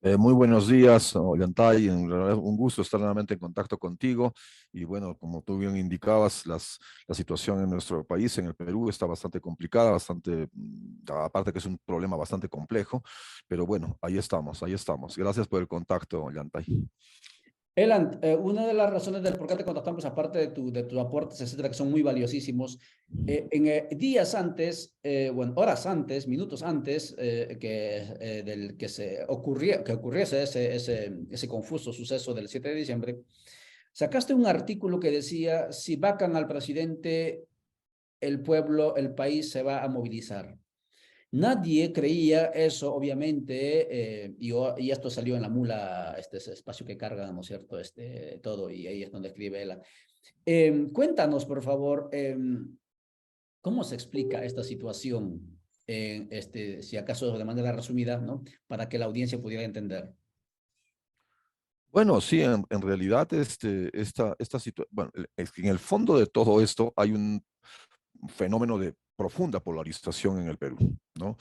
Muy buenos días, Ollantay. En realidad un gusto estar nuevamente en contacto contigo. Y bueno, como tú bien indicabas, la situación en nuestro país, en el Perú, está bastante complicada, bastante, aparte que es un problema bastante complejo. Pero bueno, ahí estamos, ahí estamos. Gracias por el contacto, Ollantay. Elan, una de las razones del por qué te contactamos, aparte de tus aportes, etcétera, que son muy valiosísimos, días antes, bueno, horas antes, minutos antes del que ocurriese ese confuso suceso del 7 de diciembre, sacaste un artículo que decía, si vacan al presidente, el pueblo, el país se va a movilizar. Nadie creía eso, obviamente, y esto salió en la mula, ese espacio que carga, ¿no es cierto? Todo, y ahí es donde escribe él. Cuéntanos, por favor, ¿cómo se explica esta situación? Si acaso de manera resumida, ¿no? Para que la audiencia pudiera entender. Bueno, sí, en realidad bueno, es que en el fondo de todo esto hay un fenómeno de profunda polarización en el Perú, ¿no?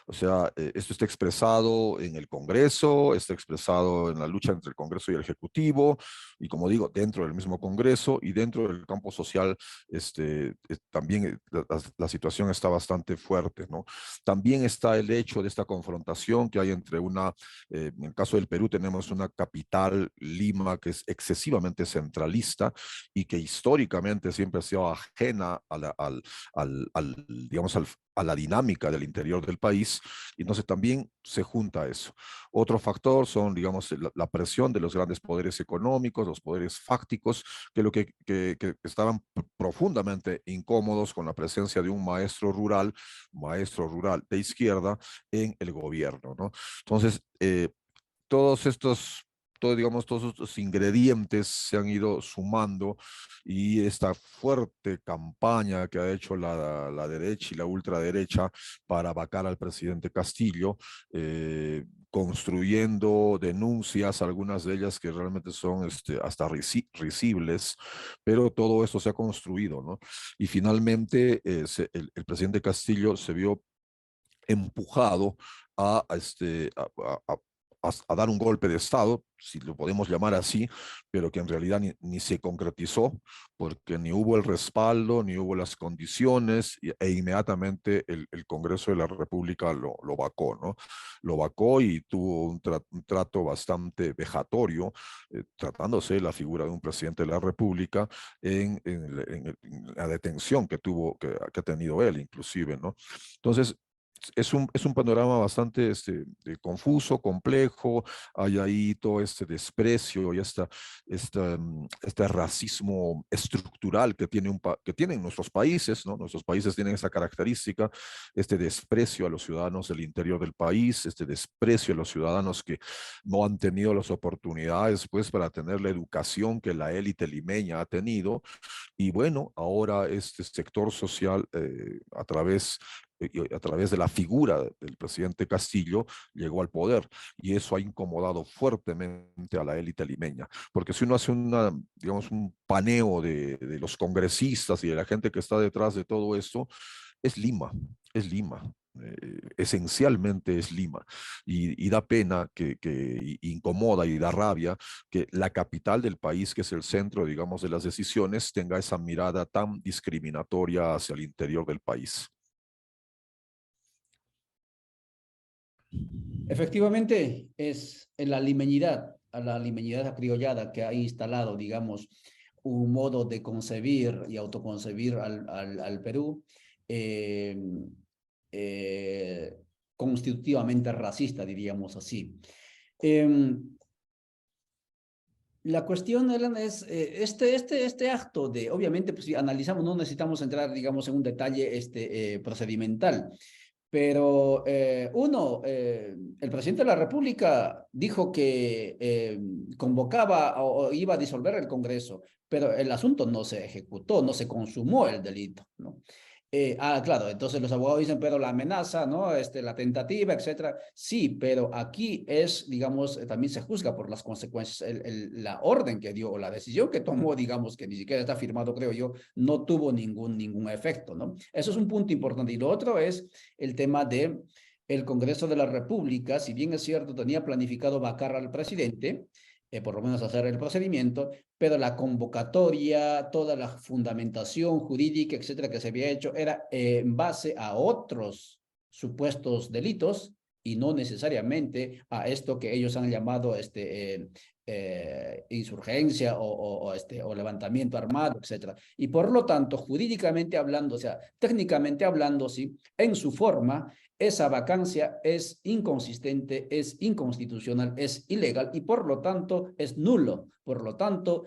O sea, esto está expresado en el Congreso, está expresado en la lucha entre el Congreso y el Ejecutivo, y como digo, dentro del mismo Congreso y dentro del campo social, también la situación está bastante fuerte, ¿no? También está el hecho de esta confrontación que hay entre en el caso del Perú tenemos una capital, Lima, que es excesivamente centralista y que históricamente siempre ha sido ajena digamos, a la dinámica del interior del país, y entonces también se junta eso. Otro factor son, digamos, la presión de los grandes poderes económicos, los poderes fácticos, que estaban profundamente incómodos con la presencia de un maestro rural de izquierda en el gobierno, ¿no? Entonces, todos estos digamos, todos estos ingredientes se han ido sumando y esta fuerte campaña que ha hecho la derecha y la ultraderecha para vacar al presidente Castillo, construyendo denuncias, algunas de ellas que realmente son hasta risibles, pero todo esto se ha construido, ¿no? Y finalmente el presidente Castillo se vio empujado a dar un golpe de Estado, si lo podemos llamar así, pero que en realidad ni se concretizó, porque ni hubo el respaldo, ni hubo las condiciones, e inmediatamente el Congreso de la República lo vacó, ¿no? Lo vacó y tuvo un trato bastante vejatorio, tratándose de la figura de un presidente de la República en la detención que ha tenido él, inclusive, ¿no? Entonces, es un panorama bastante confuso, complejo. Hay ahí todo este desprecio y este racismo estructural que tienen nuestros países, ¿no? Nuestros países tienen esa característica, este desprecio a los ciudadanos del interior del país, este desprecio a los ciudadanos que no han tenido las oportunidades, pues, para tener la educación que la élite limeña ha tenido. Y bueno, ahora este sector social, a través de la figura del presidente Castillo, llegó al poder, y eso ha incomodado fuertemente a la élite limeña, porque si uno hace digamos, un paneo de los congresistas y de la gente que está detrás de todo esto, es Lima, es Lima. Esencialmente es Lima, y da pena que incomoda y da rabia que la capital del país, que es el centro, digamos, de las decisiones, tenga esa mirada tan discriminatoria hacia el interior del país. Efectivamente, es en la limeñidad, a la limeñidad acriollada que ha instalado, digamos, un modo de concebir y autoconcebir al Perú eh, eh, constitutivamente racista, diríamos así. Eh, la cuestión, Elena, es este acto de, obviamente, pues si analizamos, no necesitamos entrar, digamos, en un detalle procedimental, pero el presidente de la República dijo que convocaba o iba a disolver el Congreso, pero el asunto no se ejecutó, no se consumó el delito, ¿no? Claro, entonces los abogados dicen, pero la amenaza, ¿no? La tentativa, etcétera. Sí, pero aquí es, digamos, también se juzga por las consecuencias. La orden que dio o la decisión que tomó, digamos, que ni siquiera está firmado, creo yo, no tuvo ningún efecto, ¿no? Eso es un punto importante. Y lo otro es el tema de el Congreso de la República, si bien es cierto, tenía planificado vacar al presidente, por lo menos hacer el procedimiento, pero la convocatoria, toda la fundamentación jurídica, etcétera, que se había hecho era en base a otros supuestos delitos y no necesariamente a esto que ellos han llamado insurgencia o levantamiento armado, etcétera. Y por lo tanto, jurídicamente hablando, o sea, técnicamente hablando, sí, en su forma, esa vacancia es inconsistente, es inconstitucional, es ilegal y por lo tanto es nulo. Por lo tanto,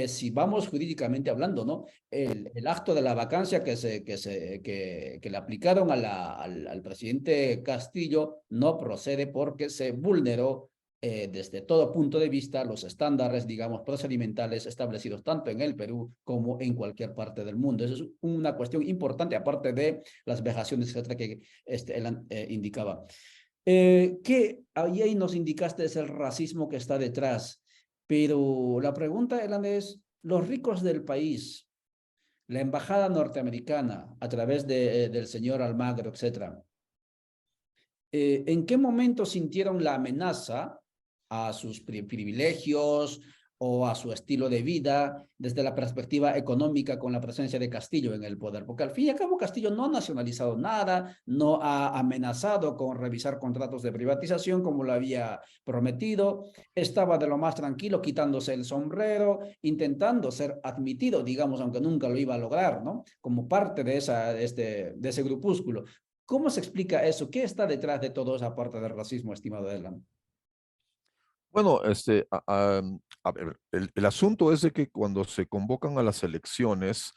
si vamos jurídicamente hablando, ¿no? El acto de la vacancia que le aplicaron al presidente Castillo no procede porque se vulneró desde todo punto de vista los estándares, digamos, procedimentales establecidos tanto en el Perú como en cualquier parte del mundo. Esa es una cuestión importante, aparte de las vejaciones, etcétera, que él indicaba. Que ahí nos indicaste es el racismo que está detrás, pero la pregunta, Elan, es, los ricos del país, la embajada norteamericana, a través del señor Almagro, etcétera, ¿en qué momento sintieron la amenaza a sus privilegios o a su estilo de vida desde la perspectiva económica con la presencia de Castillo en el poder? Porque al fin y al cabo Castillo no ha nacionalizado nada, no ha amenazado con revisar contratos de privatización como lo había prometido, estaba de lo más tranquilo quitándose el sombrero, intentando ser admitido, digamos, aunque nunca lo iba a lograr, ¿no? Como parte de ese grupúsculo. ¿Cómo se explica eso? ¿Qué está detrás de toda esa parte del racismo, estimado Elan? Bueno, a ver, el asunto es de que cuando se convocan a las elecciones,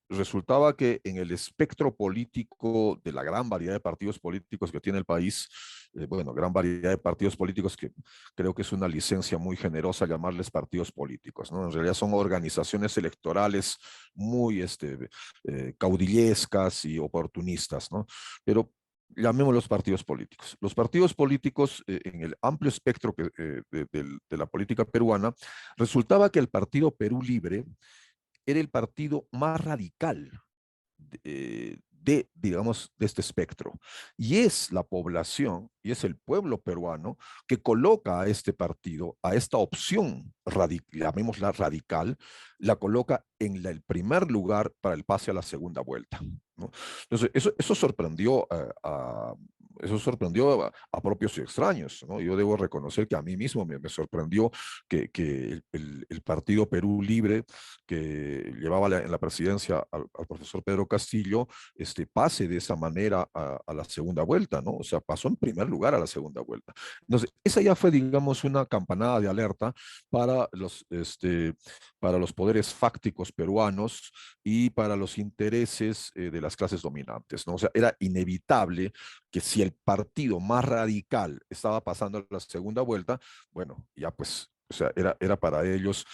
resultaba que en el espectro político de la gran variedad de partidos políticos que tiene el país, bueno, gran variedad de partidos políticos que creo que es una licencia muy generosa llamarles partidos políticos, ¿no? En realidad son organizaciones electorales muy caudillescas y oportunistas, ¿no? Pero llamémoslos partidos políticos. Los partidos políticos, en el amplio espectro de la política peruana, resultaba que el Partido Perú Libre era el partido más radical digamos, de este espectro. Y es la población, y es el pueblo peruano que coloca a este partido, a esta opción, llamémosla radical, la coloca en el primer lugar para el pase a la segunda vuelta, ¿no? Entonces, eso sorprendió eso sorprendió a propios y extraños, ¿no? Yo debo reconocer que a mí mismo me sorprendió que el Partido Perú Libre, que llevaba en la presidencia al profesor Pedro Castillo, pase de esa manera a la segunda vuelta, ¿no? O sea, pasó en primer lugar a la segunda vuelta. Entonces, esa ya fue, digamos, una campanada de alerta para para los poderes fácticos peruanos y para los intereses de las clases dominantes, ¿no? O sea, era inevitable que si el partido más radical estaba pasando a la segunda vuelta, bueno, ya pues, o sea, era para ellos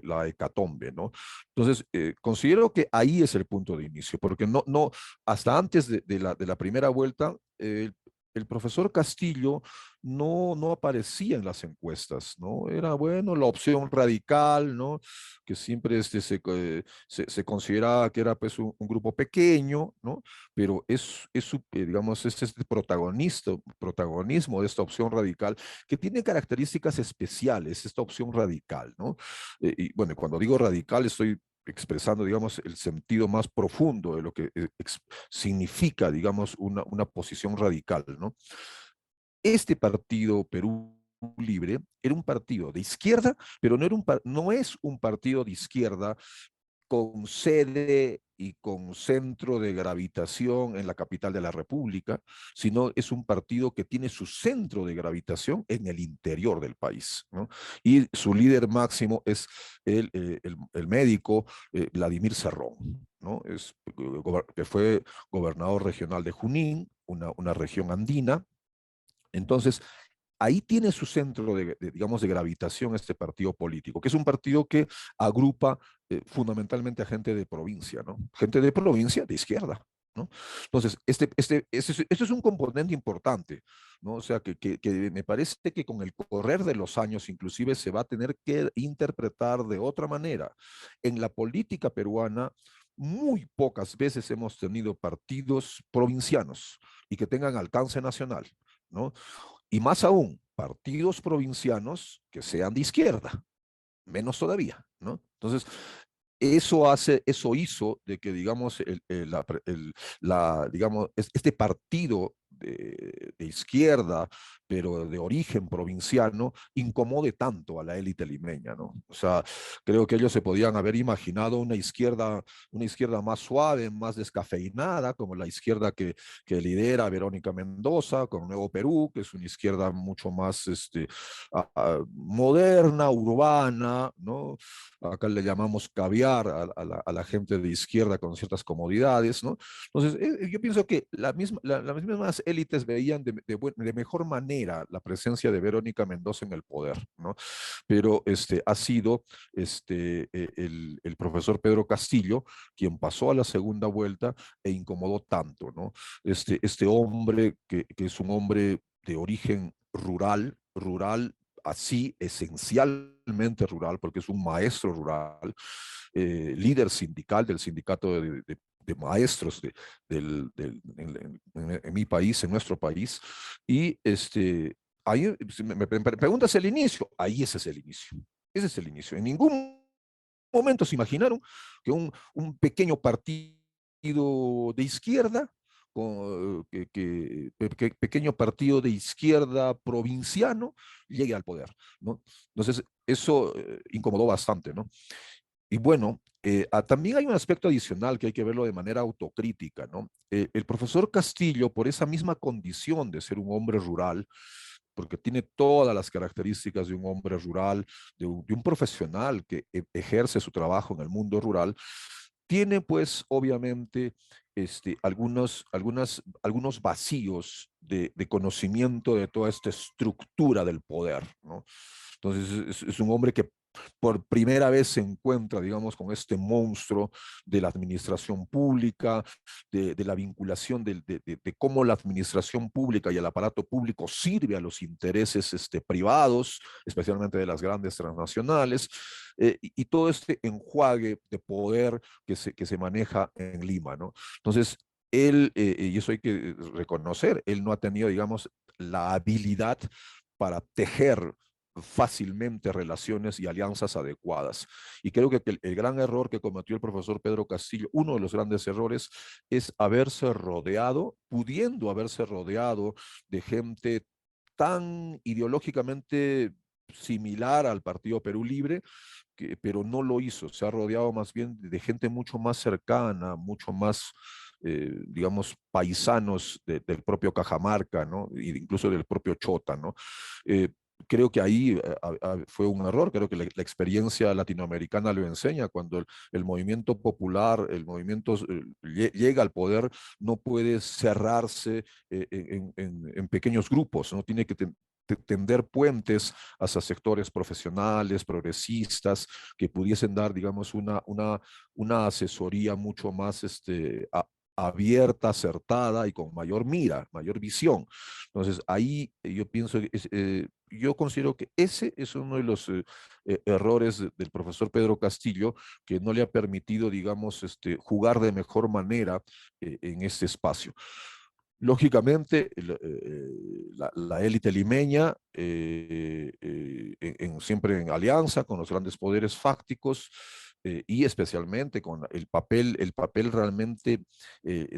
la hecatombe, ¿no? Entonces, considero que ahí es el punto de inicio, porque hasta antes de la primera vuelta, el profesor Castillo no aparecía en las encuestas, ¿no? Era, bueno, la opción radical, ¿no? Que siempre se consideraba que era pues un grupo pequeño, ¿no? Pero digamos, es este protagonismo de esta opción radical que tiene características especiales, esta opción radical, ¿no? Y bueno, cuando digo radical estoy expresando, digamos, el sentido más profundo de lo que significa, digamos, una posición radical, ¿no? Este partido Perú Libre era un partido de izquierda, pero no es un partido de izquierda con sede y con centro de gravitación en la capital de la República, sino es un partido que tiene su centro de gravitación en el interior del país, ¿no? Y su líder máximo es el médico Vladimir Cerrón, ¿no? Que fue gobernador regional de Junín, una región andina. Entonces, ahí tiene su centro digamos, de gravitación este partido político, que es un partido que agrupa fundamentalmente a gente de provincia, ¿no? Gente de provincia de izquierda, ¿no? Entonces, esto es un componente importante, ¿no? O sea, que me parece que con el correr de los años inclusive se va a tener que interpretar de otra manera. En la política peruana, muy pocas veces hemos tenido partidos provincianos y que tengan alcance nacional, ¿no? Y más aún, partidos provincianos que sean de izquierda, menos todavía, ¿no? Entonces, eso hizo de que, digamos, digamos, este partido de izquierda, pero de origen provinciano, incomode tanto a la élite limeña, ¿no? O sea, creo que ellos se podían haber imaginado una izquierda más suave, más descafeinada, como la izquierda que lidera Verónica Mendoza, con Nuevo Perú, que es una izquierda mucho más moderna, urbana, ¿no? Acá le llamamos caviar a la gente de izquierda con ciertas comodidades, ¿no? Entonces, yo pienso que las mismas élites veían de mejor manera la presencia de Verónica Mendoza en el poder, ¿no? Pero ha sido el profesor Pedro Castillo quien pasó a la segunda vuelta e incomodó tanto, ¿no? Este hombre que es un hombre de origen rural así esencialmente rural, porque es un maestro rural, líder sindical del sindicato de maestros en mi país, en nuestro país, y ahí, si me preguntas el inicio, ahí ese es el inicio. Ese es el inicio. En ningún momento se imaginaron que un pequeño partido de izquierda, pequeño partido de izquierda provinciano llegue al poder, ¿no? Entonces, eso incomodó bastante, ¿no? Y bueno, también hay un aspecto adicional que hay que verlo de manera autocrítica, ¿no? El profesor Castillo, por esa misma condición de ser un hombre rural, porque tiene todas las características de un hombre rural, de un profesional que ejerce su trabajo en el mundo rural, tiene pues obviamente algunos vacíos de conocimiento de toda esta estructura del poder, ¿no? Entonces es un hombre que por primera vez se encuentra, digamos, con este monstruo de la administración pública, de la vinculación de cómo la administración pública y el aparato público sirve a los intereses privados, especialmente de las grandes transnacionales, y todo este enjuague de poder que se maneja en Lima, ¿no? Entonces, él, y eso hay que reconocer, él no ha tenido, digamos, la habilidad para tejer fácilmente relaciones y alianzas adecuadas. Y creo que el gran error que cometió el profesor Pedro Castillo, uno de los grandes errores, es haberse rodeado, pudiendo haberse rodeado de gente tan ideológicamente similar al Partido Perú Libre, pero no lo hizo. Se ha rodeado más bien de gente mucho más cercana, mucho más, digamos, paisanos del propio Cajamarca, ¿no? E incluso del propio Chota, ¿no? Eh, Creo que ahí fue un error, creo que la experiencia latinoamericana lo enseña, cuando el movimiento popular, el movimiento llega al poder, no puede cerrarse en pequeños grupos, no tiene que tender puentes hacia sectores profesionales, progresistas, que pudiesen dar, digamos, una asesoría mucho más abierta, acertada y con mayor mira, mayor visión. Entonces, ahí yo pienso, yo considero que ese es uno de los errores del profesor Pedro Castillo, que no le ha permitido, digamos, jugar de mejor manera en este espacio. Lógicamente, la élite limeña, siempre en alianza con los grandes poderes fácticos, y especialmente con el papel realmente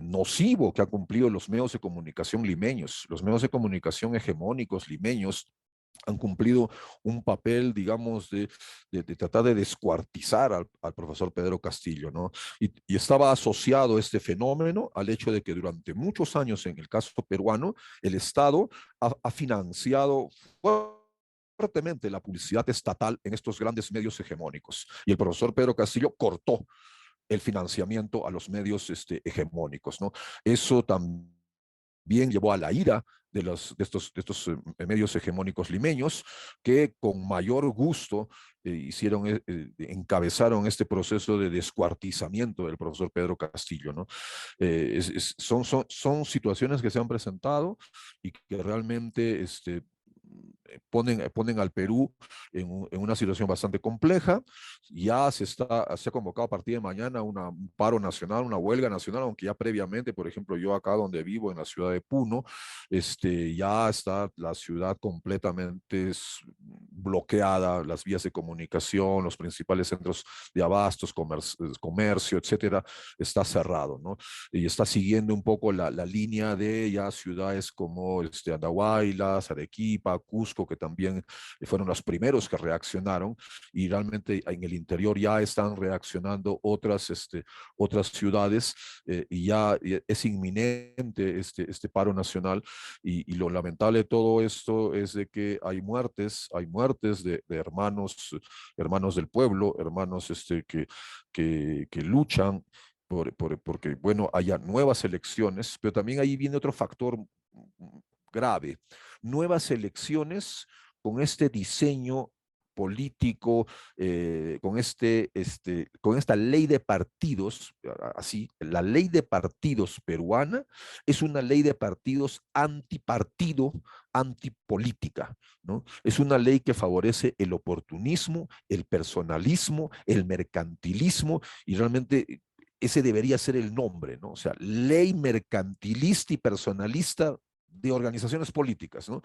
nocivo que han cumplido los medios de comunicación limeños, los medios de comunicación hegemónicos limeños, han cumplido un papel, digamos, de tratar de descuartizar al profesor Pedro Castillo, ¿no? Y estaba asociado este fenómeno al hecho de que durante muchos años, en el caso peruano, el Estado ha financiado fuertemente la publicidad estatal en estos grandes medios hegemónicos. Y el profesor Pedro Castillo cortó el financiamiento a los medios hegemónicos, ¿no? Eso también llevó a la ira de estos medios hegemónicos limeños, que con mayor gusto encabezaron este proceso de descuartizamiento del profesor Pedro Castillo, ¿no? Son situaciones que se han presentado y que realmente ponen al Perú en una situación bastante compleja. Ya se ha convocado a partir de mañana un paro nacional, una huelga nacional, aunque ya previamente, por ejemplo, yo acá donde vivo, en la ciudad de Puno, ya está la ciudad completamente bloqueada, las vías de comunicación, los principales centros de abastos, comercio, etcétera, está cerrado, ¿no? Y está siguiendo un poco la línea de ya ciudades como Andahuaylas, Arequipa, Cusco, que también fueron los primeros que reaccionaron, y realmente en el interior ya están reaccionando otras ciudades, y ya es inminente paro nacional, y lo lamentable de todo esto es de que hay muertes de hermanos del pueblo, hermanos que luchan porque, bueno, haya nuevas elecciones, pero también ahí viene otro factor grave. Nuevas elecciones con este diseño político, con esta ley de partidos, así, la ley de partidos peruana es una ley de partidos antipartido, antipolítica, ¿no? Es una ley que favorece el oportunismo, el personalismo, el mercantilismo, y realmente ese debería ser el nombre, ¿no? O sea, ley mercantilista y personalista de organizaciones políticas, ¿no?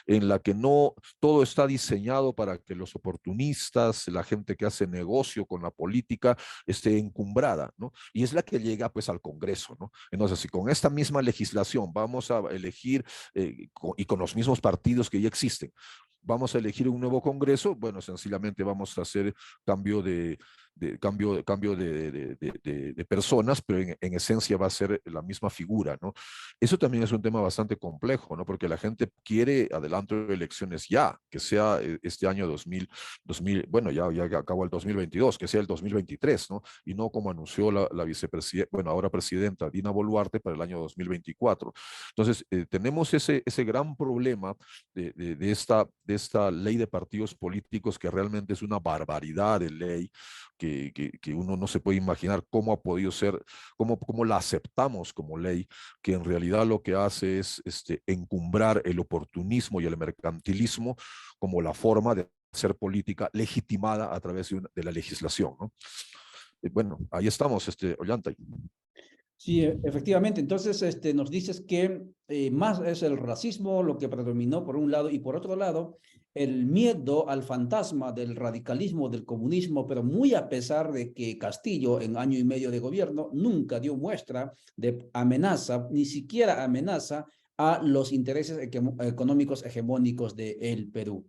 En la que no todo está diseñado para que los oportunistas, la gente que hace negocio con la política, esté encumbrada, ¿no? Y es la que llega pues al Congreso, ¿no? Entonces, si con esta misma legislación vamos a elegir, y con los mismos partidos que ya existen, vamos a elegir un nuevo Congreso, bueno, sencillamente vamos a hacer cambio de personas, pero en esencia va a ser la misma figura, ¿no? Eso también es un tema bastante complejo, ¿no? Porque la gente quiere adelanto de elecciones ya, que sea este año 2000, bueno, ya acabó el 2022, que sea el 2023, ¿no? Y no como anunció la vicepresidenta, bueno, ahora presidenta Dina Boluarte para el año 2024. Entonces, tenemos ese gran problema de esta ley de partidos políticos, que realmente es una barbaridad de ley, que uno no se puede imaginar cómo ha podido ser, cómo la aceptamos como ley, que en realidad lo que hace es encumbrar el oportunismo y el mercantilismo como la forma de hacer política legitimada a través de la legislación, ¿no? Bueno, ahí estamos, Ollanta. Sí, efectivamente. Entonces, nos dices que más es el racismo lo que predominó por un lado y por otro lado, el miedo al fantasma del radicalismo, del comunismo, pero muy a pesar de que Castillo en año y medio de gobierno nunca dio muestra de amenaza, ni siquiera amenaza a los intereses económicos hegemónicos de el Perú.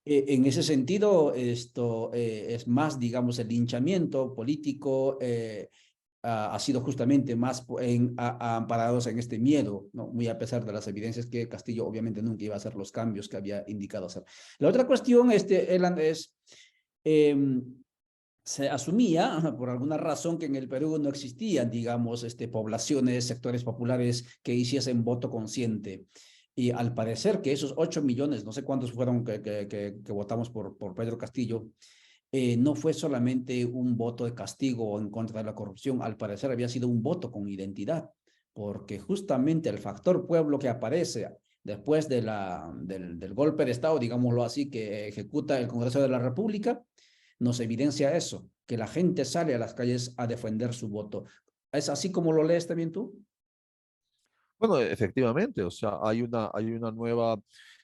En ese sentido, esto es más, digamos, el linchamiento político ha sido justamente más amparados en este miedo, ¿no? Muy a pesar de las evidencias que Castillo obviamente nunca iba a hacer los cambios que había indicado hacer. La otra cuestión, Elan, es, eh, se asumía por alguna razón que en el Perú no existían, digamos, poblaciones, sectores populares que hiciesen voto consciente. Y al parecer que esos 8 millones, no sé cuántos fueron que votamos por Pedro Castillo, no fue solamente un voto de castigo en contra de la corrupción, al parecer había sido un voto con identidad, porque justamente el factor pueblo que aparece después del golpe de Estado, digámoslo así, que ejecuta el Congreso de la República, nos evidencia eso, que la gente sale a las calles a defender su voto. ¿Es así como lo lees también tú? Bueno, efectivamente, o sea, hay una nueva,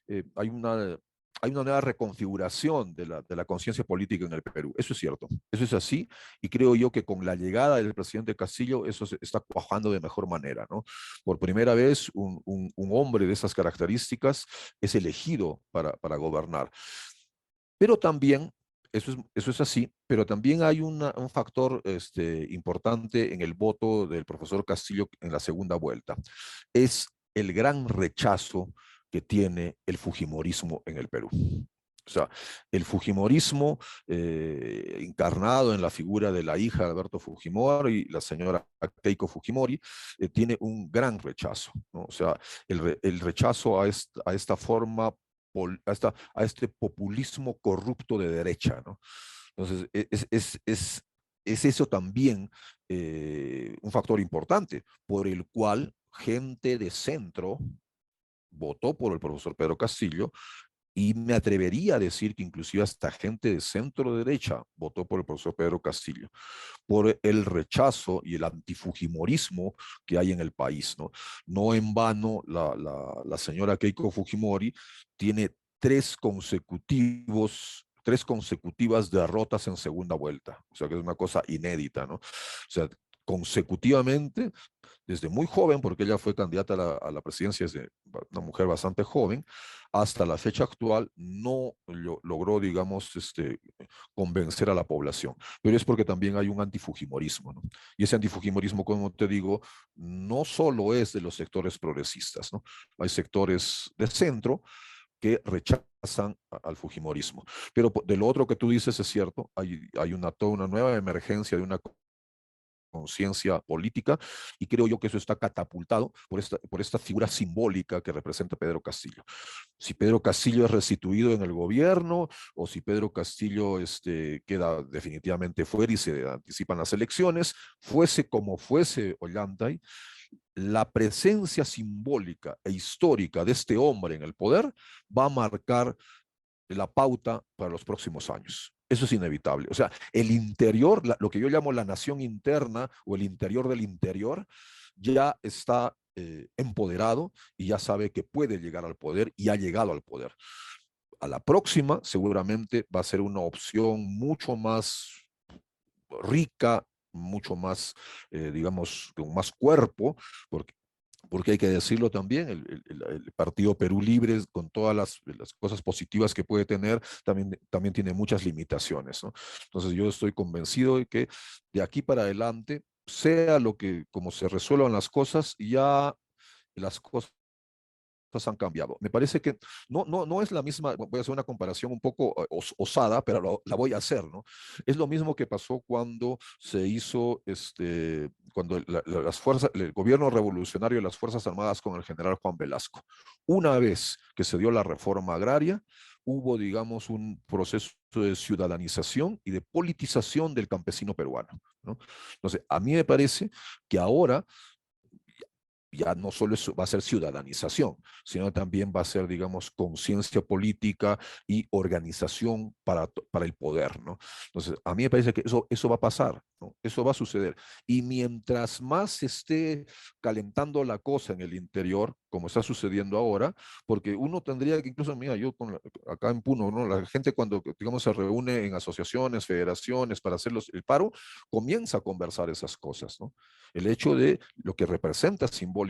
eh, hay una, hay una nueva reconfiguración de la conciencia política en el Perú. Eso es cierto, eso es así, y creo yo que con la llegada del presidente Castillo eso se está cuajando de mejor manera, ¿no? Por primera vez, un hombre de esas características es elegido para gobernar. Pero también, eso es así, pero también hay un factor importante en el voto del profesor Castillo en la segunda vuelta. Es el gran rechazo que tiene el fujimorismo en el Perú. O sea, el fujimorismo, encarnado en la figura de la hija de Alberto Fujimori, la señora Keiko Fujimori, tiene un gran rechazo, ¿no? O sea, el rechazo a esta forma, a este populismo corrupto de derecha, ¿no? Entonces, es eso también, un factor importante por el cual gente de centro votó por el profesor Pedro Castillo, Y me atrevería a decir que inclusive hasta gente de centro derecha votó por el profesor Pedro Castillo, por el rechazo y el antifujimorismo que hay en el país, ¿no? No en vano la señora Keiko Fujimori tiene tres consecutivas derrotas en segunda vuelta, o sea que es una cosa inédita, ¿no? O sea, consecutivamente, desde muy joven, porque ella fue candidata a la presidencia desde una mujer bastante joven, hasta la fecha actual no logró, digamos, convencer a la población. Pero es porque también hay un antifujimorismo, ¿no? Y ese antifujimorismo, como te digo, no solo es de los sectores progresistas, ¿no? Hay sectores de centro que rechazan al fujimorismo. Pero de lo otro que tú dices es cierto, hay toda una nueva emergencia de una conciencia política, y creo yo que eso está catapultado por esta figura simbólica que representa Pedro Castillo. Si Pedro Castillo es restituido en el gobierno o si Pedro Castillo queda definitivamente fuera y se anticipan las elecciones, fuese como fuese Ollantay, la presencia simbólica e histórica de este hombre en el poder va a marcar la pauta para los próximos años. Eso es inevitable. O sea, el interior, lo que yo llamo la nación interna o el interior del interior, ya está empoderado y ya sabe que puede llegar al poder y ha llegado al poder. A la próxima seguramente va a ser una opción mucho más rica, mucho más, digamos, con más cuerpo, porque hay que decirlo también, el Partido Perú Libre, con todas las cosas positivas que puede tener, también tiene muchas limitaciones, ¿no? Entonces yo estoy convencido de que de aquí para adelante, sea como se resuelvan las cosas, ya las cosas han cambiado. Me parece que no es la misma, voy a hacer una comparación un poco osada, pero la voy a hacer, ¿no? Es lo mismo que pasó cuando se hizo, cuando las fuerzas, el gobierno revolucionario de las Fuerzas Armadas con el general Juan Velasco. Una vez que se dio la reforma agraria, hubo, digamos, un proceso de ciudadanización y de politización del campesino peruano, ¿no? Entonces, a mí me parece que ahora ya no solo va a ser ciudadanización, sino también va a ser, digamos, conciencia política y organización para el poder, ¿no? Entonces, a mí me parece que eso va a pasar, ¿no? Eso va a suceder. Y mientras más se esté calentando la cosa en el interior, como está sucediendo ahora, porque uno tendría que, incluso, mira, yo acá en Puno, ¿no? La gente cuando, digamos, se reúne en asociaciones, federaciones para hacer el paro, comienza a conversar esas cosas, ¿no? El hecho de lo que representa simbólicamente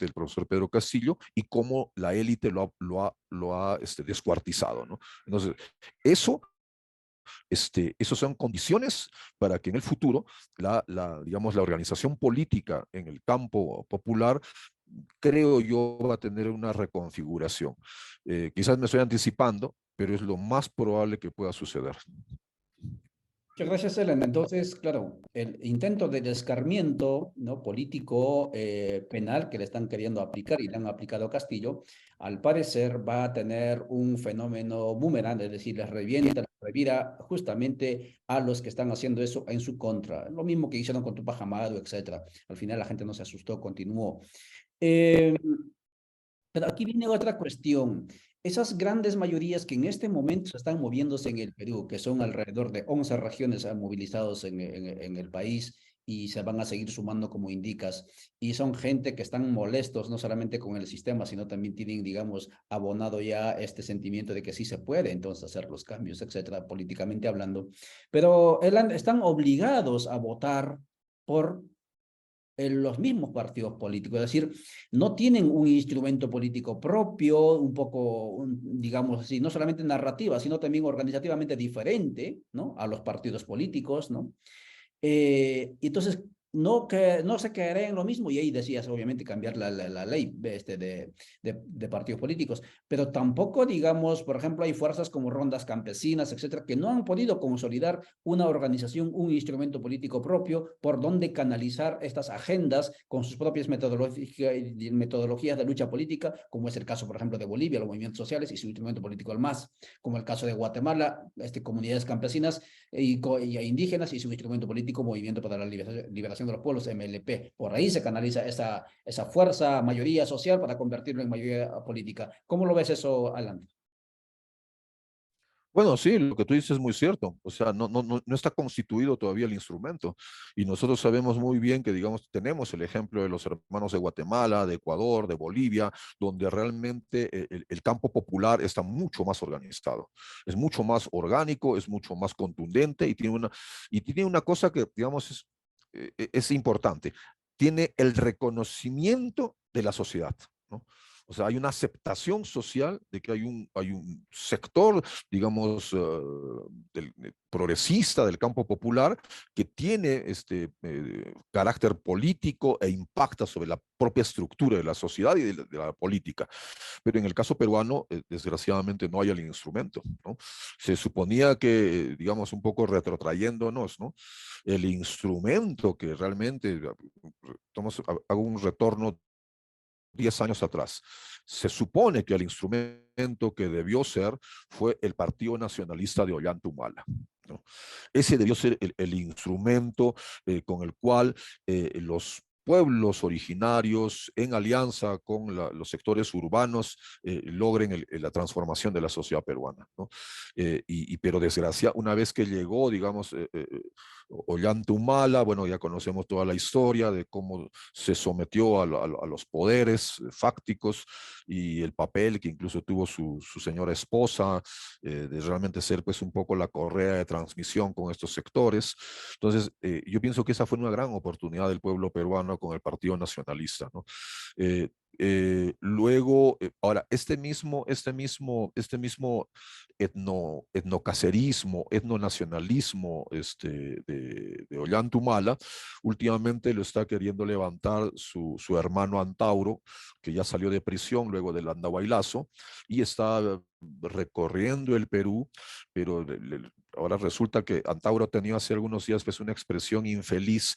el profesor Pedro Castillo y cómo la élite lo ha descuartizado, ¿no? Entonces, eso, esos son condiciones para que en el futuro digamos, la organización política en el campo popular, creo yo, va a tener una reconfiguración. Quizás me estoy anticipando, pero es lo más probable que pueda suceder. Muchas gracias, Elena. Entonces, claro, el intento de descarmiento, ¿no? Político, penal que le están queriendo aplicar y le han aplicado a Castillo, al parecer va a tener un fenómeno boomerang, es decir, les revienta, les revira justamente a los que están haciendo eso en su contra. Lo mismo que hicieron con Tupac Amaru, etcétera. Al final la gente no se asustó, continuó. Eh, pero aquí viene otra cuestión. Esas grandes mayorías que en este momento están moviéndose en el Perú, que son alrededor de 11 regiones movilizados en el país y se van a seguir sumando como indicas, y son gente que están molestos no solamente con el sistema, sino también tienen, digamos, abonado ya este sentimiento de que sí se puede entonces hacer los cambios, etcétera, políticamente hablando, pero están obligados a votar por los mismos partidos políticos, es decir, no tienen un instrumento político propio, un poco, digamos así, no solamente narrativa, sino también organizativamente diferente, ¿no? A los partidos políticos, ¿no? Entonces, no se quedaría en lo mismo, y ahí decías, obviamente, cambiar la ley de partidos políticos, pero tampoco, digamos, por ejemplo, hay fuerzas como rondas campesinas, etcétera, que no han podido consolidar una organización, un instrumento político propio por donde canalizar estas agendas con sus propias metodologías de lucha política, como es el caso, por ejemplo, de Bolivia, los movimientos sociales y su instrumento político el MAS, como el caso de Guatemala, comunidades campesinas y indígenas y su instrumento político Movimiento para la Liberación de los Pueblos, MLP. Por ahí se canaliza esa fuerza, mayoría social para convertirlo en mayoría política. ¿Cómo lo ves eso, Alan? Bueno, sí, lo que tú dices es muy cierto. O sea, no está constituido todavía el instrumento. Y nosotros sabemos muy bien que, digamos, tenemos el ejemplo de los hermanos de Guatemala, de Ecuador, de Bolivia, donde realmente el campo popular está mucho más organizado. Es mucho más orgánico, es mucho más contundente y tiene una cosa que, digamos, es importante. Tiene el reconocimiento de la sociedad, ¿no? O sea, hay una aceptación social de que hay un sector, digamos, progresista del campo popular que tiene carácter político e impacta sobre la propia estructura de la sociedad y de la política. Pero en el caso peruano, desgraciadamente no hay el instrumento, ¿no? Se suponía que, digamos, un poco retrotrayéndonos, ¿no? El instrumento que realmente, hago un retorno 10 años atrás. Se supone que el instrumento que debió ser fue el Partido Nacionalista de Ollanta Humala, ¿no? Ese debió ser el instrumento con el cual los pueblos originarios, en alianza con los sectores urbanos, logren la transformación de la sociedad peruana, ¿no? Pero desgracia, una vez que llegó, digamos, Ollanta Humala, bueno, ya conocemos toda la historia de cómo se sometió a los poderes fácticos y el papel que incluso tuvo su señora esposa, de realmente ser pues un poco la correa de transmisión con estos sectores. Entonces, yo pienso que esa fue una gran oportunidad del pueblo peruano con el Partido Nacionalista, ¿no? Eh, luego, ahora, etnocacerismo, etnonacionalismo de Ollanta Humala, últimamente lo está queriendo levantar su hermano Antauro, que ya salió de prisión luego del Andahuaylazo, y está recorriendo el Perú, pero ahora resulta que Antauro tenía hace algunos días pues una expresión infeliz,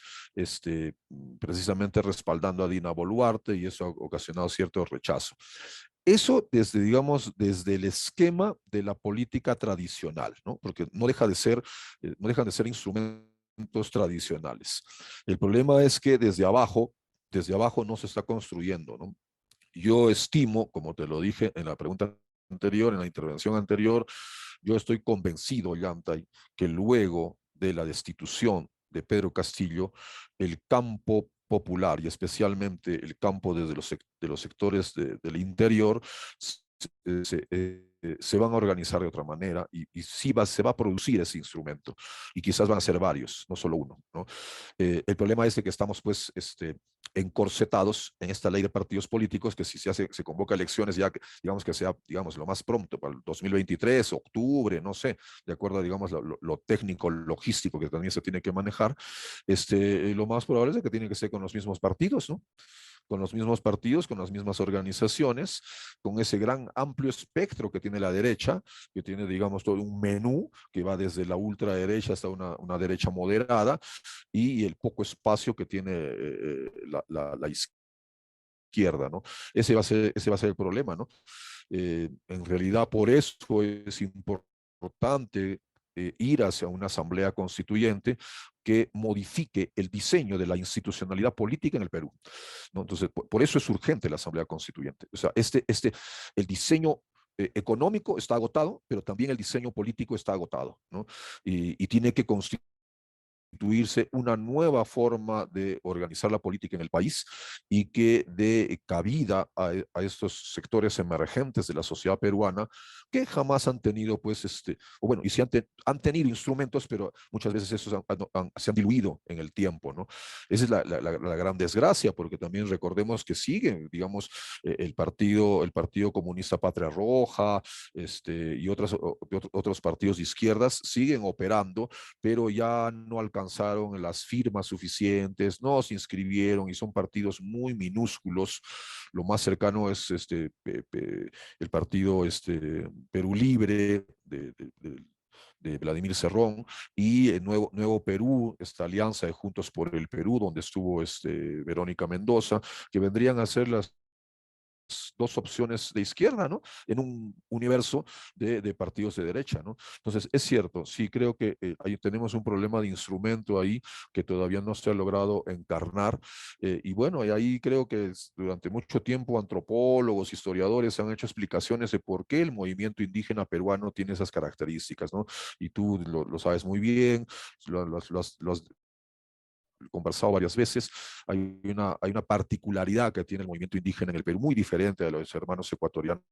precisamente respaldando a Dina Boluarte, y eso ha ocasionado cierto rechazo. Eso desde, digamos, desde el esquema de la política tradicional, ¿no? Porque no dejan de ser instrumentos tradicionales. El problema es que desde abajo no se está construyendo, ¿no? Yo estimo, como te lo dije en la pregunta anterior, en la intervención anterior, yo estoy convencido, Yantay, que luego de la destitución de Pedro Castillo, el campo popular y especialmente el campo desde de los sectores del interior se van a organizar de otra manera y sí se va a producir ese instrumento y quizás van a ser varios, no solo uno, ¿no? El problema es de que estamos pues encorsetados en esta ley de partidos políticos que si se convoca elecciones ya, digamos que sea, digamos, lo más pronto, para el 2023, octubre, no sé, de acuerdo a, digamos, lo técnico, logístico que también se tiene que manejar, lo más probable es que tiene que ser con los mismos partidos, ¿no? Con los mismos partidos, con las mismas organizaciones, con ese gran amplio espectro que tiene la derecha, que tiene, digamos, todo un menú que va desde la ultraderecha hasta una derecha moderada, y el poco espacio que tiene la izquierda, ¿no? Ese va a ser el problema, ¿no? En realidad, por eso es importante ir hacia una asamblea constituyente que modifique el diseño de la institucionalidad política en el Perú, ¿no? Entonces, por eso es urgente la asamblea constituyente. O sea, el diseño económico está agotado, pero también el diseño político está agotado, ¿no? Y tiene que constituir una nueva forma de organizar la política en el país y que dé cabida a estos sectores emergentes de la sociedad peruana que jamás han tenido, pues, o bueno, y sí han tenido instrumentos, pero muchas veces esos se han diluido en el tiempo, ¿no? Esa es la gran desgracia, porque también recordemos que sigue, digamos, el partido Comunista Patria Roja, y otros partidos de izquierdas siguen operando, pero ya no alcanzaron las firmas suficientes, no se inscribieron y son partidos muy minúsculos. Lo más cercano es el partido Perú Libre de Vladimir Cerrón, y el Nuevo Perú, esta alianza de Juntos por el Perú, donde estuvo Verónica Mendoza, que vendrían a ser las dos opciones de izquierda, ¿no? En un universo de partidos de derecha, ¿no? Entonces, es cierto, sí creo que ahí tenemos un problema de instrumento ahí que todavía no se ha logrado encarnar. Y bueno, y ahí creo que durante mucho tiempo antropólogos, historiadores han hecho explicaciones de por qué el movimiento indígena peruano tiene esas características, ¿no? Y tú lo sabes muy bien, lo has conversado varias veces. Hay una particularidad que tiene el movimiento indígena en el Perú, muy diferente de los hermanos ecuatorianos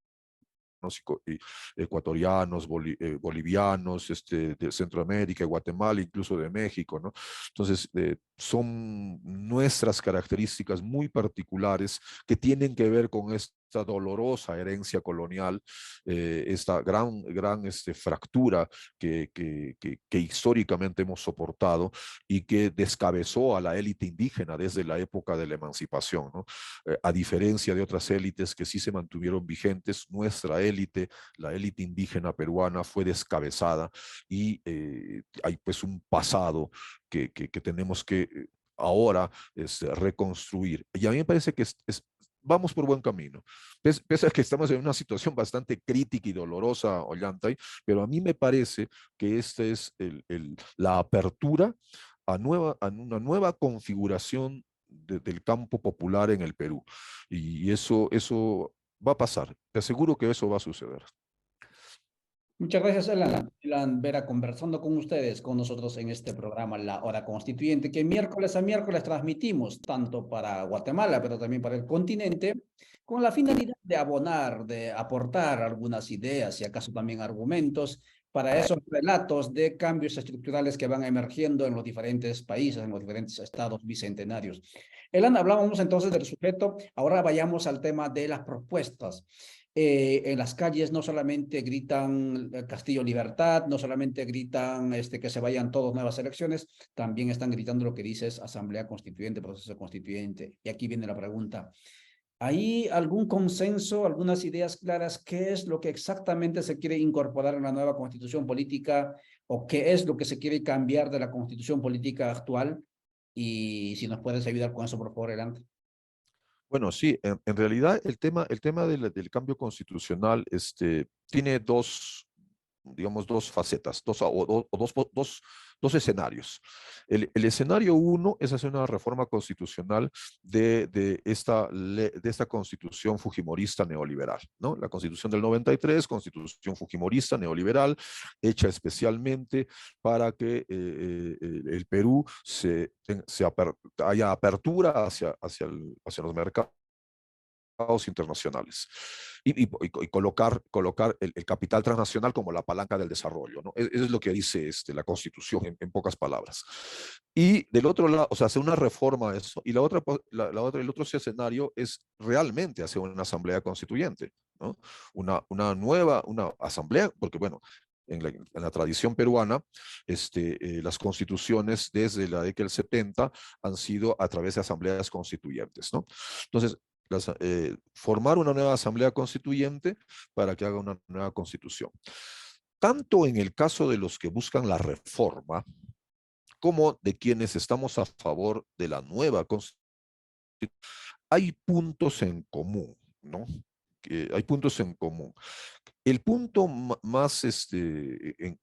y ecuatorianos, bolivianos, de Centroamérica, Guatemala, incluso de México, ¿no? Entonces, son nuestras características muy particulares que tienen que ver con esta dolorosa herencia colonial, esta gran fractura que históricamente hemos soportado y que descabezó a la élite indígena desde la época de la emancipación, ¿no? A diferencia de otras élites que sí se mantuvieron vigentes, nuestra élite, la élite indígena peruana, fue descabezada y hay pues un pasado que tenemos que ahora reconstruir. Y a mí me parece que vamos por buen camino. Pese a que estamos en una situación bastante crítica y dolorosa, Ollantay, pero a mí me parece que esta es la apertura a una nueva configuración del campo popular en el Perú. Y eso va a pasar. Te aseguro que eso va a suceder. Muchas gracias, Elan. Elan Vera, conversando con ustedes, con nosotros en este programa La Hora Constituyente, que miércoles a miércoles transmitimos tanto para Guatemala, pero también para el continente, con la finalidad de abonar, de aportar algunas ideas y acaso también argumentos para esos relatos de cambios estructurales que van emergiendo en los diferentes países, en los diferentes estados bicentenarios. Elan, hablábamos entonces del sujeto, ahora vayamos al tema de las propuestas. En las calles no solamente gritan Castillo Libertad, no solamente gritan que se vayan todos nuevas elecciones, también están gritando lo que dices Asamblea Constituyente, proceso constituyente. Y aquí viene la pregunta. ¿Hay algún consenso, algunas ideas claras? ¿Qué es lo que exactamente se quiere incorporar en la nueva constitución política o qué es lo que se quiere cambiar de la constitución política actual? Y si nos puedes ayudar con eso, por favor, adelante. Bueno, sí, en realidad el tema del cambio constitucional tiene digamos, dos facetas, dos escenarios. El escenario uno es hacer una reforma constitucional de esta constitución fujimorista neoliberal, ¿no? La constitución del 93, constitución fujimorista neoliberal, hecha especialmente para que el Perú haya apertura hacia los mercados internacionales y colocar el capital transnacional como la palanca del desarrollo, ¿no? Eso es lo que dice la Constitución en pocas palabras. Y del otro lado, o sea, hacer una reforma a eso, y el otro escenario es realmente hacer una asamblea constituyente, ¿no? Una asamblea, porque bueno, en la tradición peruana, las constituciones desde la década del 70 han sido a través de asambleas constituyentes, ¿no? Entonces, formar una nueva asamblea constituyente para que haga una nueva constitución. Tanto en el caso de los que buscan la reforma, como de quienes estamos a favor de la nueva constitución, hay puntos en común, ¿no? Hay puntos en común. El punto más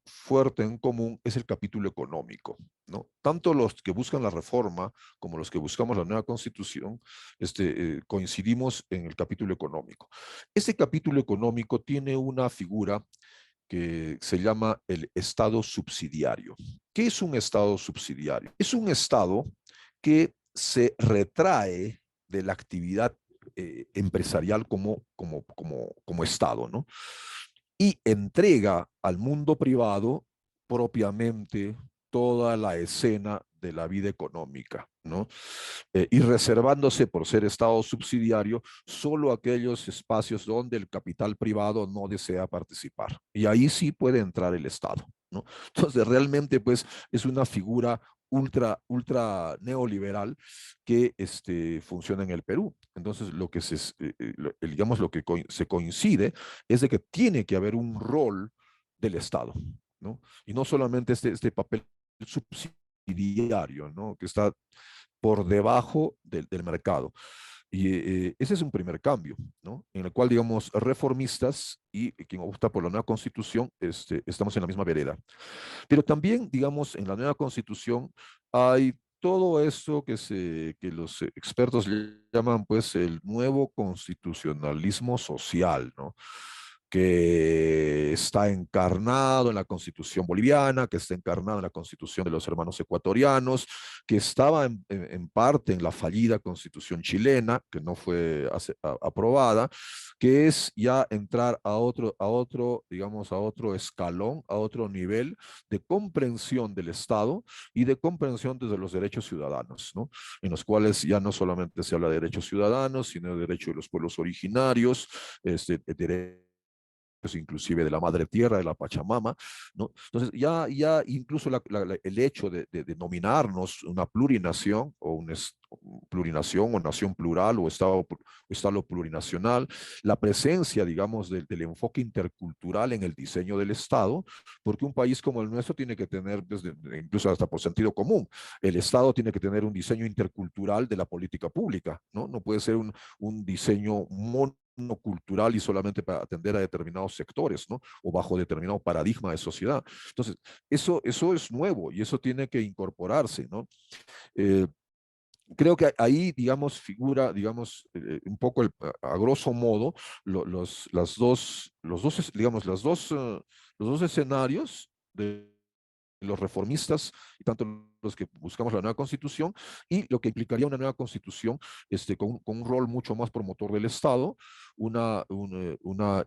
fuerte en común es el capítulo económico, ¿no? Tanto los que buscan la reforma como los que buscamos la nueva constitución, coincidimos en el capítulo económico. Este capítulo económico tiene una figura que se llama el Estado subsidiario. ¿Qué es un Estado subsidiario? Es un Estado que se retrae de la actividad empresarial como Estado, ¿no? Y entrega al mundo privado propiamente toda la escena de la vida económica, ¿no? Y reservándose por ser Estado subsidiario solo aquellos espacios donde el capital privado no desea participar. Y ahí sí puede entrar el Estado, ¿no? Entonces, realmente, pues, es una figura ultra neoliberal que funciona en el Perú. Entonces, digamos, lo que se coincide es de que tiene que haber un rol del Estado, ¿no? Y no solamente este papel subsidiario, ¿no? Que está por debajo del mercado. Y ese es un primer cambio, ¿no? En el cual, digamos, reformistas y quien opta por la nueva constitución, estamos en la misma vereda. Pero también, digamos, en la nueva constitución hay todo esto que los expertos llaman, pues, el nuevo constitucionalismo social, ¿no? Que está encarnado en la constitución boliviana, que está encarnado en la constitución de los hermanos ecuatorianos, que estaba en parte en la fallida constitución chilena, que no fue aprobada, que es ya entrar digamos, a otro escalón, a otro nivel de comprensión del Estado y de comprensión desde los derechos ciudadanos, ¿no? En los cuales ya no solamente se habla de derechos ciudadanos, sino de derechos de los pueblos originarios, derechos inclusive de la madre tierra, de la Pachamama, ¿no? Entonces, ya incluso el hecho de denominarnos una plurinación o plurinación o nación plural o estado plurinacional, la presencia, digamos, del enfoque intercultural en el diseño del Estado, porque un país como el nuestro tiene que tener, incluso hasta por sentido común, el Estado tiene que tener un diseño intercultural de la política pública, ¿no? No puede ser un diseño monocultural y solamente para atender a determinados sectores, ¿no? O bajo determinado paradigma de sociedad. Entonces, eso es nuevo y eso tiene que incorporarse, ¿no? Eh, Creo que ahí, digamos, figura, digamos, un poco a grosso modo, digamos, los dos escenarios de los reformistas y tanto los que buscamos la nueva constitución y lo que implicaría una nueva constitución con un rol mucho más promotor del Estado, una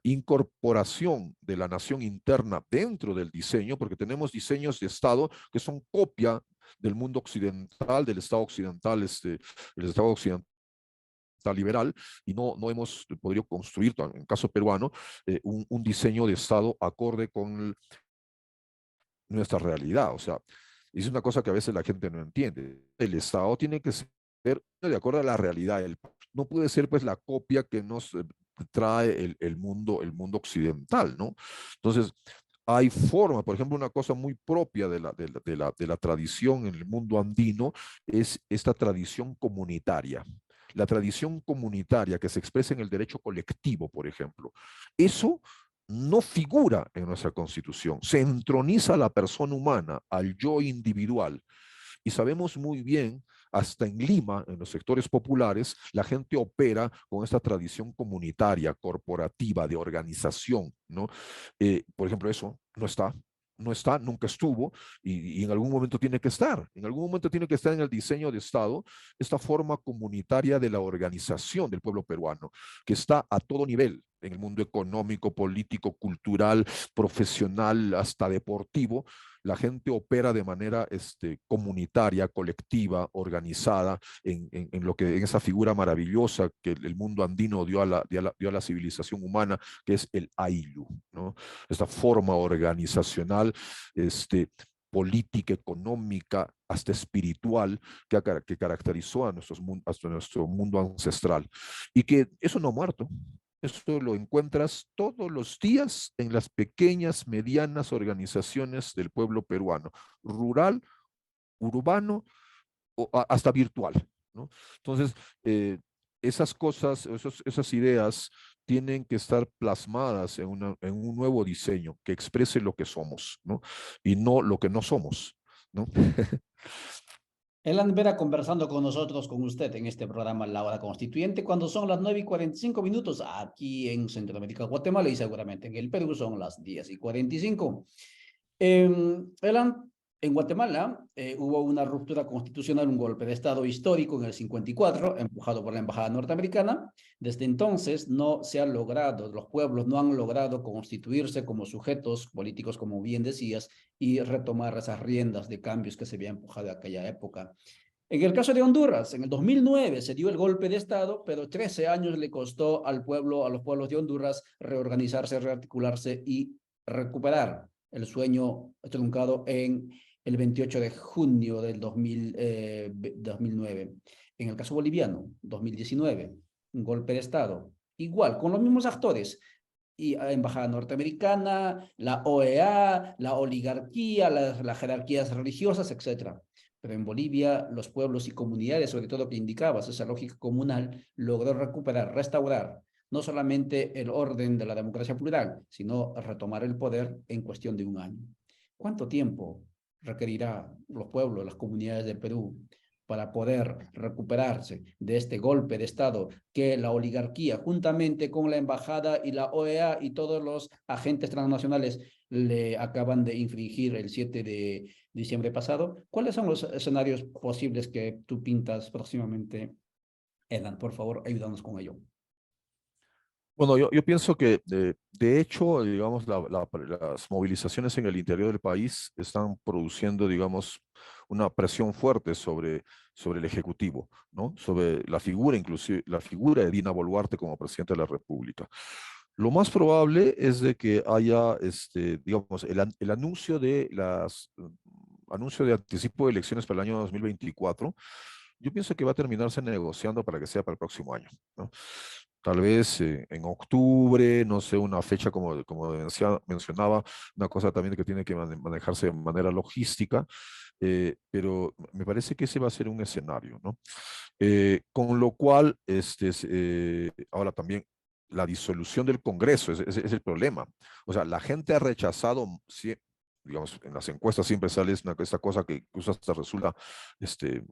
incorporación de la nación interna dentro del diseño, porque tenemos diseños de Estado que son copia del mundo occidental, del Estado occidental, el Estado occidental liberal y no hemos podido construir, en el caso peruano, un diseño de Estado acorde con nuestra realidad. O sea, es una cosa que a veces la gente no entiende. El Estado tiene que ser de acuerdo a la realidad. No puede ser pues la copia que nos trae el mundo occidental, ¿no? Entonces, hay forma, por ejemplo, una cosa muy propia de la tradición en el mundo andino es esta tradición comunitaria. La tradición comunitaria que se expresa en el derecho colectivo, por ejemplo. Eso no figura en nuestra constitución. Se entroniza a la persona humana, al yo individual. Y sabemos muy bien, hasta en Lima, en los sectores populares, la gente opera con esta tradición comunitaria, corporativa, de organización, ¿no? Por ejemplo, eso no está, nunca estuvo y en algún momento tiene que estar. En algún momento tiene que estar en el diseño de Estado esta forma comunitaria de la organización del pueblo peruano, que está a todo nivel, en el mundo económico, político, cultural, profesional, hasta deportivo. La gente opera de manera comunitaria, colectiva, organizada, en esa figura maravillosa que el mundo andino dio a la civilización humana, que es el Ayllu, ¿no? Esta forma organizacional, política, económica, hasta espiritual, que caracterizó hasta nuestro mundo ancestral. Y que eso no ha muerto. Eso lo encuentras todos los días en las pequeñas, medianas organizaciones del pueblo peruano, rural, urbano o hasta virtual, ¿no? Entonces, esas cosas, esas ideas tienen que estar plasmadas en un nuevo diseño que exprese lo que somos, ¿no? Y no lo que no somos, ¿no? Elan Vera conversando con nosotros, con usted en este programa La Hora Constituyente, cuando son las 9:45 aquí en Centroamérica, Guatemala y seguramente en el Perú son las 10:45. Elan, en Guatemala hubo una ruptura constitucional, un golpe de Estado histórico en el 54, empujado por la Embajada norteamericana. Desde entonces no se ha logrado, los pueblos no han logrado constituirse como sujetos políticos, como bien decías, y retomar esas riendas de cambios que se había empujado en aquella época. En el caso de Honduras, en el 2009 se dio el golpe de Estado, pero 13 años le costó al pueblo, a los pueblos de Honduras reorganizarse, rearticularse y recuperar el sueño truncado en el 28 de junio del 2009. En el caso boliviano, 2019, un golpe de Estado, igual, con los mismos actores, y embajada norteamericana, la OEA, la oligarquía, las jerarquías religiosas, etcétera. pero en Bolivia los pueblos y comunidades, sobre todo que indicabas, esa lógica comunal, logró recuperar, restaurar no solamente el orden de la democracia plural, sino retomar el poder en cuestión de un año. ¿Cuánto tiempo requerirá los pueblos, las comunidades del Perú para poder recuperarse de este golpe de Estado que la oligarquía, juntamente con la embajada y la OEA y todos los agentes transnacionales, le acaban de infringir el 7 de diciembre pasado? ¿Cuáles son los escenarios posibles que tú pintas próximamente, Edan? Por favor, ayúdanos con ello. Bueno, yo pienso que de hecho, digamos, las movilizaciones en el interior del país están produciendo, digamos, una presión fuerte sobre el Ejecutivo, ¿no? Sobre la figura, inclusive la figura de Dina Boluarte como presidente de la República. Lo más probable es de que haya, digamos, el anuncio de anticipo de elecciones para el año 2024. Yo pienso que va a terminarse negociando para que sea para el próximo año, ¿no? Tal vez en octubre, no sé, una fecha como mencionaba, una cosa también que tiene que manejarse de manera logística, pero me parece que ese va a ser un escenario, ¿no? Con lo cual, ahora también la disolución del Congreso es el problema. O sea, la gente ha rechazado, digamos, en las encuestas siempre sale esta cosa que incluso hasta resulta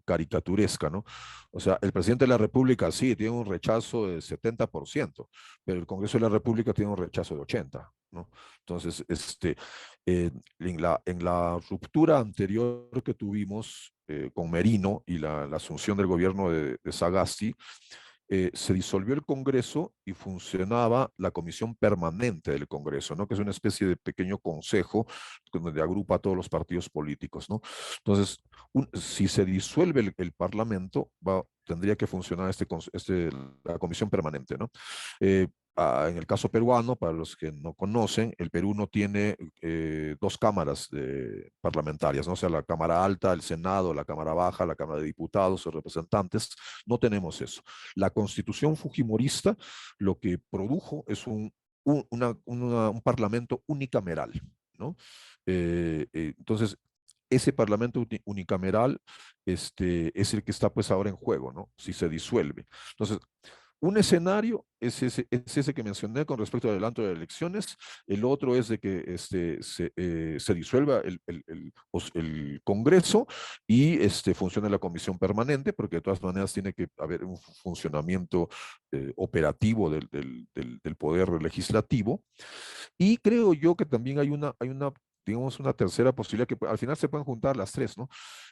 caricaturesca, ¿no? O sea, el presidente de la República sí tiene un rechazo de 70%, pero el Congreso de la República tiene un rechazo de 80%, ¿no? Entonces, en la ruptura anterior que tuvimos con Merino y la asunción del gobierno de Sagasti, se disolvió el Congreso y funcionaba la Comisión Permanente del Congreso, ¿no? Que es una especie de pequeño consejo donde agrupa a todos los partidos políticos, ¿no? Entonces, si se disuelve el Parlamento, tendría que funcionar la Comisión Permanente, ¿no? En el caso peruano, para los que no conocen, el Perú no tiene dos cámaras parlamentarias, ¿no? O sea, la Cámara Alta, el Senado, la Cámara Baja, la Cámara de Diputados o Representantes, no tenemos eso. La constitución fujimorista lo que produjo es un parlamento unicameral, ¿no? Entonces, ese parlamento unicameral es el que está pues ahora en juego, ¿no? Si se disuelve. Entonces, un escenario es ese que mencioné con respecto al adelanto de elecciones. El otro es de que se disuelva el Congreso y funcione la comisión permanente, porque de todas maneras tiene que haber un funcionamiento operativo del poder legislativo. Y creo yo que también hay una digamos, una tercera posibilidad que al final se pueden juntar las tres, ¿no?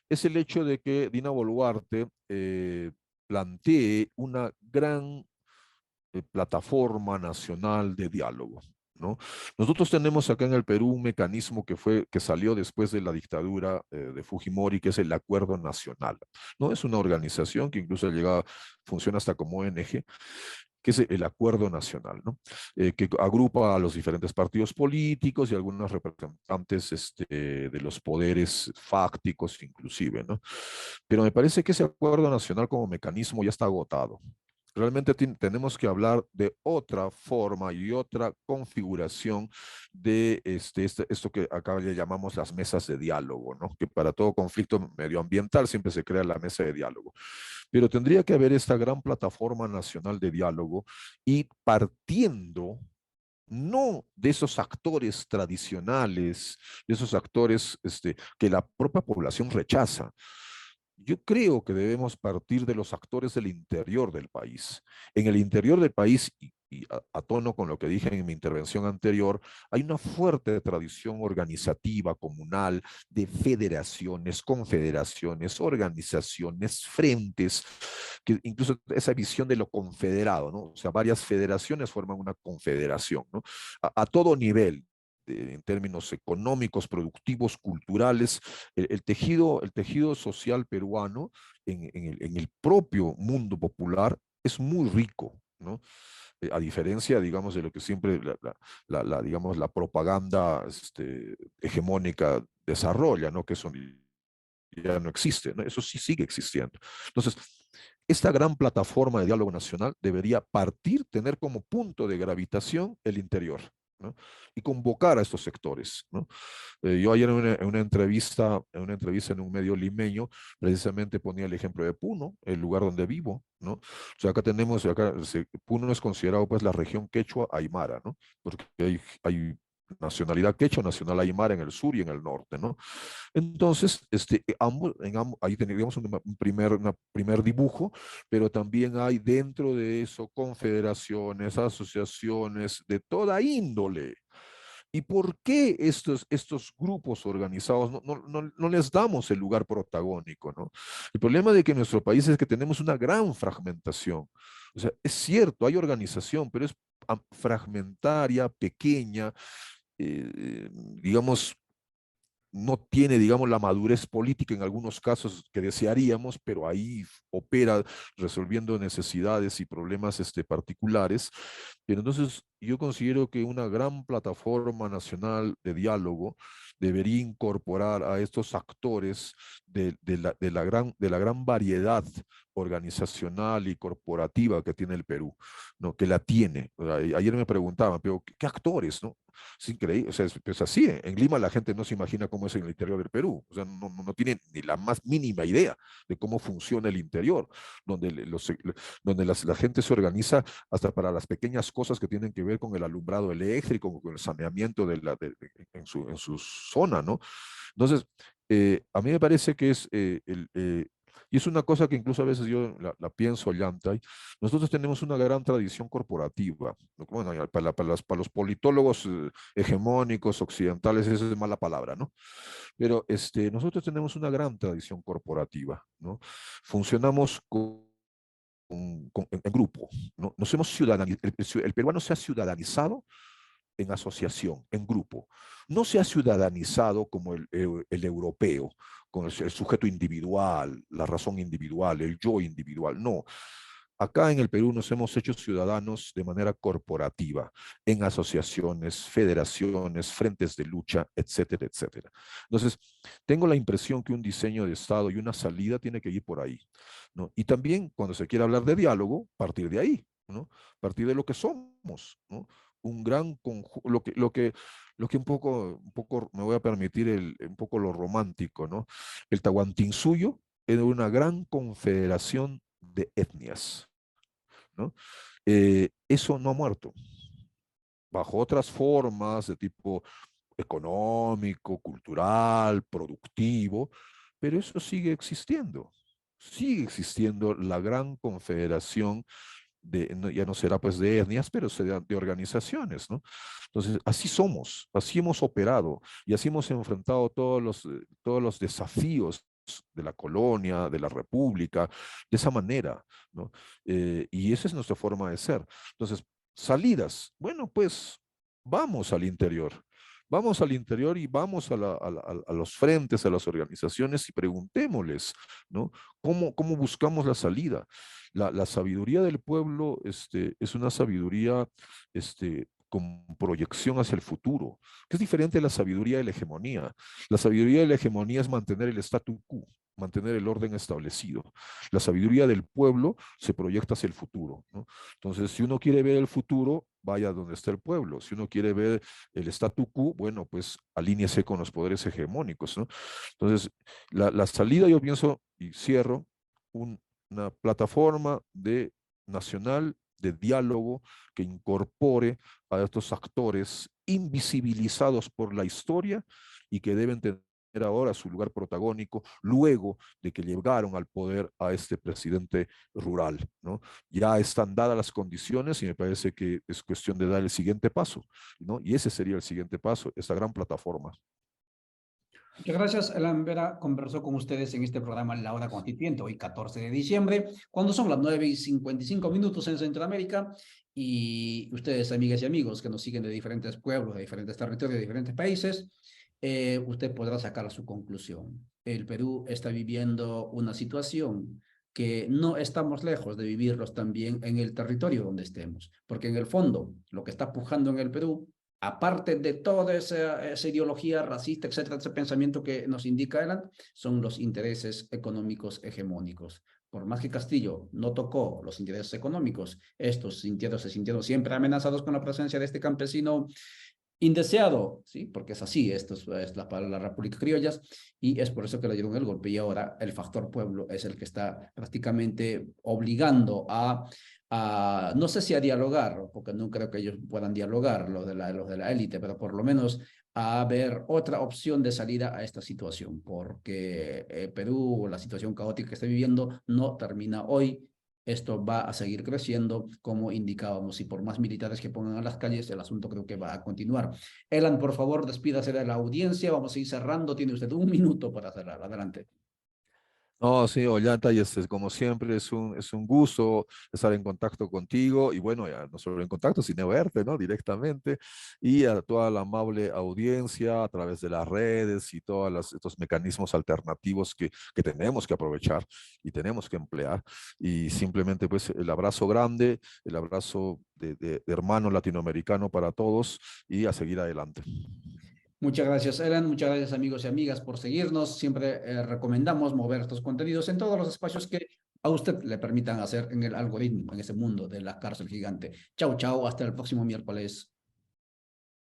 Es el hecho de que Dina Boluarte plantee una gran plataforma nacional de diálogo, ¿no? Nosotros tenemos acá en el Perú un mecanismo que salió después de la dictadura de Fujimori, que es el Acuerdo Nacional, ¿no? Es una organización que incluso ha llegado, funciona hasta como ONG, que es el Acuerdo Nacional, ¿no? Que agrupa a los diferentes partidos políticos y algunos representantes de los poderes fácticos inclusive, ¿no? Pero me parece que ese Acuerdo Nacional como mecanismo ya está agotado. Realmente tenemos que hablar de otra forma y otra configuración de esto que acá le llamamos las mesas de diálogo, ¿no? Que para todo conflicto medioambiental siempre se crea la mesa de diálogo. Pero tendría que haber esta gran plataforma nacional de diálogo y partiendo no de esos actores tradicionales, de esos actores que la propia población rechaza. Yo creo que debemos partir de los actores del interior del país. En el interior del país, y a tono con lo que dije en mi intervención anterior, hay una fuerte tradición organizativa, comunal, de federaciones, confederaciones, organizaciones, frentes, que incluso esa visión de lo confederado, ¿no? O sea, varias federaciones forman una confederación, ¿no? A todo nivel, en términos económicos, productivos, culturales, el tejido social peruano en el propio mundo popular es muy rico, ¿no? A diferencia, digamos, de lo que siempre digamos, la propaganda hegemónica desarrolla, ¿no? Que eso ya no existe, ¿no? Eso sí sigue existiendo. Entonces, esta gran plataforma de diálogo nacional debería tener como punto de gravitación el interior. ¿no? Y convocar a estos sectores, ¿no? Yo ayer en una entrevista en un medio limeño, precisamente ponía el ejemplo de Puno, el lugar donde vivo, ¿no? O sea, Puno es considerado pues la región quechua aymara, ¿no? Porque hay nacionalidad quechua, nacional aymara en el sur y en el norte, ¿no? Entonces, ahí tendríamos un primer dibujo, pero también hay dentro de eso confederaciones, asociaciones de toda índole. ¿Y por qué estos grupos organizados no les damos el lugar protagónico, ¿no? El problema de que en nuestro país es que tenemos una gran fragmentación. O sea, es cierto, hay organización, pero es fragmentaria, pequeña, digamos, no tiene, digamos, la madurez política en algunos casos que desearíamos, pero ahí opera resolviendo necesidades y problemas particulares. Pero entonces yo considero que una gran plataforma nacional de diálogo debería incorporar a estos actores de la gran variedad organizacional y corporativa que tiene el Perú, ¿no? Que la tiene. Ayer me preguntaban, pero ¿qué actores, no? Es increíble, o sea, es así. En Lima la gente no se imagina cómo es en el interior del Perú, o sea, no tiene ni la más mínima idea de cómo funciona el interior, donde, la gente se organiza hasta para las pequeñas cosas que tienen que ver con el alumbrado eléctrico, con el saneamiento en su zona, ¿no? Entonces, a mí me parece que y es una cosa que incluso a veces yo la pienso, Llantay. Nosotros tenemos una gran tradición corporativa. ¿No? Bueno, para los politólogos hegemónicos occidentales, eso es mala palabra, ¿no? Pero nosotros tenemos una gran tradición corporativa, ¿no? Funcionamos en grupo, ¿no? Nos hemos el peruano se ha ciudadanizado en asociación, en grupo. No se ha ciudadanizado como el europeo, con el sujeto individual, la razón individual, el yo individual. No. Acá en el Perú nos hemos hecho ciudadanos de manera corporativa, en asociaciones, federaciones, frentes de lucha, etcétera, etcétera. Entonces, tengo la impresión que un diseño de Estado y una salida tiene que ir por ahí, ¿no? Y también, cuando se quiere hablar de diálogo, partir de ahí, ¿no? Partir de lo que somos, ¿no? Un gran conjunto, lo que un poco me voy a permitir un poco lo romántico, ¿no? El Tahuantinsuyo era una gran confederación de etnias, ¿no? Eso no ha muerto. Bajo otras formas de tipo económico, cultural, productivo, pero eso sigue existiendo. Sigue existiendo la gran confederación ya no será pues de etnias, pero será de organizaciones, ¿no? Entonces, así somos, así hemos operado y así hemos enfrentado todos los desafíos de la colonia, de la república, de esa manera, ¿no? Y esa es nuestra forma de ser. Entonces, salidas, bueno, pues vamos al interior. Vamos al interior y vamos a los frentes, a las organizaciones y preguntémosles, ¿no? ¿Cómo buscamos la salida? La sabiduría del pueblo es una sabiduría con proyección hacia el futuro, que es diferente a la sabiduría de la hegemonía. La sabiduría de la hegemonía es mantener el statu quo, mantener el orden establecido. La sabiduría del pueblo se proyecta hacia el futuro, ¿no? Entonces, si uno quiere ver el futuro, vaya donde está el pueblo. Si uno quiere ver el statu quo, bueno, pues alíñese con los poderes hegemónicos, ¿no? Entonces, la salida, yo pienso, y cierro, una plataforma nacional de diálogo que incorpore a estos actores invisibilizados por la historia y que deben tener ahora su lugar protagónico luego de que llegaron al poder a este presidente rural, ¿no? Ya están dadas las condiciones y me parece que es cuestión de dar el siguiente paso, ¿no? Y ese sería el siguiente paso, esta gran plataforma. Muchas gracias. Alan Vera conversó con ustedes en este programa La Hora Constituyente, hoy 14 de diciembre, cuando son las 9:55 en Centroamérica. Y ustedes, amigas y amigos que nos siguen de diferentes pueblos, de diferentes territorios, de diferentes países, usted podrá sacar su conclusión. El Perú está viviendo una situación que no estamos lejos de vivirlos también en el territorio donde estemos, porque en el fondo lo que está pujando en el Perú, aparte de toda esa ideología racista, etcétera, ese pensamiento que nos indica Elan, son los intereses económicos hegemónicos. Por más que Castillo no tocó los intereses económicos, estos se sintieron siempre amenazados con la presencia de este campesino indeseado, ¿sí? Porque es así, esto es la República Criollas, y es por eso que le dieron el golpe, y ahora el factor pueblo es el que está prácticamente obligando no sé si a dialogar, porque no creo que ellos puedan dialogar, los de la élite, pero por lo menos a ver otra opción de salida a esta situación, porque Perú, la situación caótica que está viviendo, no termina hoy. Esto va a seguir creciendo, como indicábamos, y por más militares que pongan a las calles, el asunto creo que va a continuar. Elan, por favor, despídase de la audiencia. Vamos a ir cerrando. Tiene usted un minuto para cerrar. Adelante. No, sí, Ollanta, y como siempre es un gusto estar en contacto contigo y bueno, ya no solo en contacto, sino verte, ¿no? Directamente y a toda la amable audiencia a través de las redes y todos estos mecanismos alternativos que tenemos que aprovechar y tenemos que emplear. Y simplemente pues el abrazo grande, el abrazo de hermano latinoamericano para todos y a seguir adelante. Muchas gracias, Elan. Muchas gracias, amigos y amigas, por seguirnos. Siempre recomendamos mover estos contenidos en todos los espacios que a usted le permitan hacer en el algoritmo, en ese mundo de la cárcel gigante. Chau, chau. Hasta el próximo miércoles.